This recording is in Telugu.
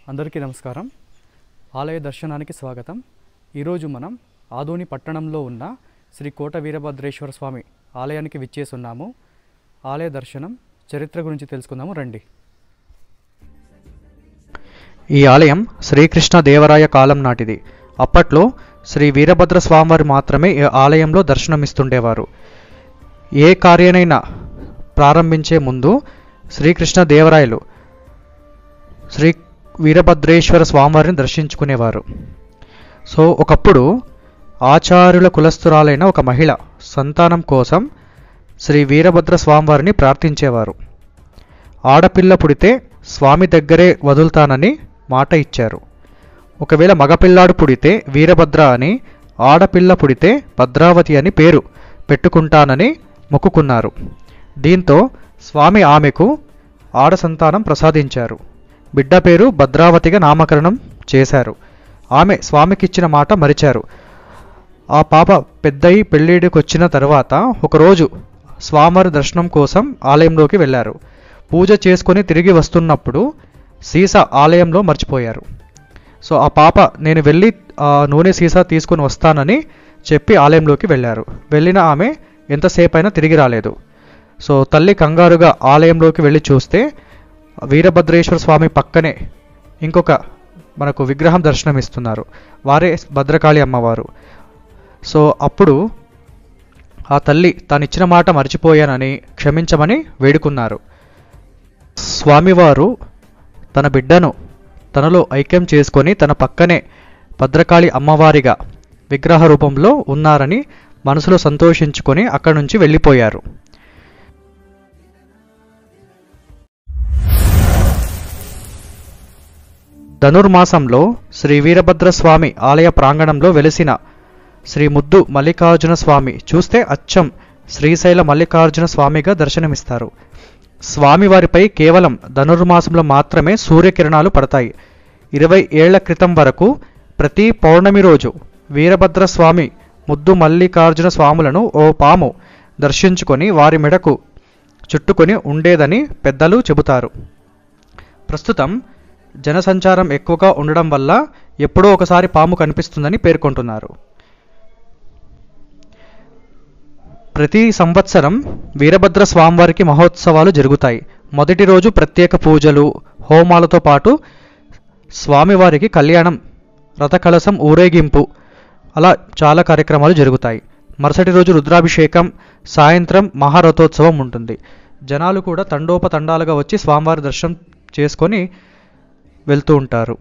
అందరికీ నమస్కారం. ఆలయ దర్శనానికి స్వాగతం. ఈరోజు మనం ఆదోని పట్టణంలో ఉన్న శ్రీ కోట వీరభద్రేశ్వర స్వామి ఆలయానికి విచ్చేస్తున్నాము. ఆలయ దర్శనం చరిత్ర గురించి తెలుసుకుందాము రండి. ఈ ఆలయం శ్రీకృష్ణ దేవరాయ కాలం నాటిది. అప్పట్లో శ్రీ వీరభద్ర స్వామివారు మాత్రమే ఈ ఆలయంలో దర్శనమిస్తుండేవారు. ఏ కార్యనైనా ప్రారంభించే ముందు శ్రీకృష్ణ దేవరాయలు శ్రీ వీరభద్రేశ్వర స్వామివారిని దర్శించుకునేవారు. సో ఒకప్పుడు ఆచార్యుల కులస్తురాలైన ఒక మహిళ సంతానం కోసం శ్రీ వీరభద్ర స్వామివారిని ప్రార్థించేవారు. ఆడపిల్ల పుడితే స్వామి దగ్గరే వదులుతానని మాట ఇచ్చారు. ఒకవేళ మగపిల్లాడు పుడితే వీరభద్ర అని, ఆడపిల్ల పుడితే భద్రావతి అని పేరు పెట్టుకుంటానని మొక్కుకున్నారు. దీంతో స్వామి ఆమెకు ఆడ సంతానం ప్రసాదించారు. బిడ్డ పేరు భద్రావతిగా నామకరణం చేశారు. ఆమె స్వామికిచ్చిన మాట మరిచారు. ఆ పాప పెద్దయి పెళ్ళిడికొచ్చిన తర్వాత ఒకరోజు స్వామివారి దర్శనం కోసం ఆలయంలోకి వెళ్ళారు. పూజ చేసుకొని తిరిగి వస్తున్నప్పుడు సీసా ఆలయంలో మర్చిపోయారు. సో ఆ పాప నేను వెళ్ళి నూనె సీసా తీసుకొని వస్తానని చెప్పి ఆలయంలోకి వెళ్ళారు. వెళ్ళిన ఆమె ఎంతసేపు అయినా తిరిగి రాలేదు. సో తల్లి కంగారుగా ఆలయంలోకి వెళ్ళి చూస్తే వీరభద్రేశ్వర స్వామి పక్కనే ఇంకొక మనకు విగ్రహం దర్శనమిస్తున్నారు. వారే భద్రకాళి అమ్మవారు. సో అప్పుడు ఆ తల్లి తాను ఇచ్చిన మాట మర్చిపోయానని క్షమించమని వేడుకున్నారు. స్వామివారు తన బిడ్డను తనలో ఐక్యం చేసుకొని తన పక్కనే భద్రకాళి అమ్మవారిగా విగ్రహ రూపంలో ఉన్నారని మనసులో సంతోషించుకొని అక్కడి నుంచి వెళ్ళిపోయారు. ధనుర్మాసంలో శ్రీ వీరభద్రస్వామి ఆలయ ప్రాంగణంలో వెలిసిన శ్రీ ముద్దు మల్లికార్జున స్వామి చూస్తే అచ్చం శ్రీశైల మల్లికార్జున స్వామిగా దర్శనమిస్తారు. స్వామివారిపై కేవలం ధనుర్మాసంలో మాత్రమే సూర్యకిరణాలు పడతాయి. 20 ఏళ్ల క్రితం వరకు ప్రతి పౌర్ణమి రోజు వీరభద్రస్వామి ముద్దు మల్లికార్జున స్వాములను ఓ పాము దర్శించుకొని వారి మెడకు చుట్టుకొని ఉండేదని పెద్దలు చెబుతారు. ప్రస్తుతం జనసంచారం ఎక్కువగా ఉండడం వల్ల ఎప్పుడో ఒకసారి పాము కనిపిస్తుందని పేర్కొంటున్నారు. ప్రతి సంవత్సరం వీరభద్ర స్వామివారికి మహోత్సవాలు జరుగుతాయి. మొదటి రోజు ప్రత్యేక పూజలు, హోమాలతో పాటు స్వామివారికి కళ్యాణం, రథకలశం ఊరేగింపు, అలా చాలా కార్యక్రమాలు జరుగుతాయి. మరుసటి రోజు రుద్రాభిషేకం, సాయంత్రం మహారథోత్సవం ఉంటుంది. జనాలు కూడా తండోపతండాలుగా వచ్చి స్వామివారి దర్శనం చేసుకొని వెళ్తూ ఉంటారు.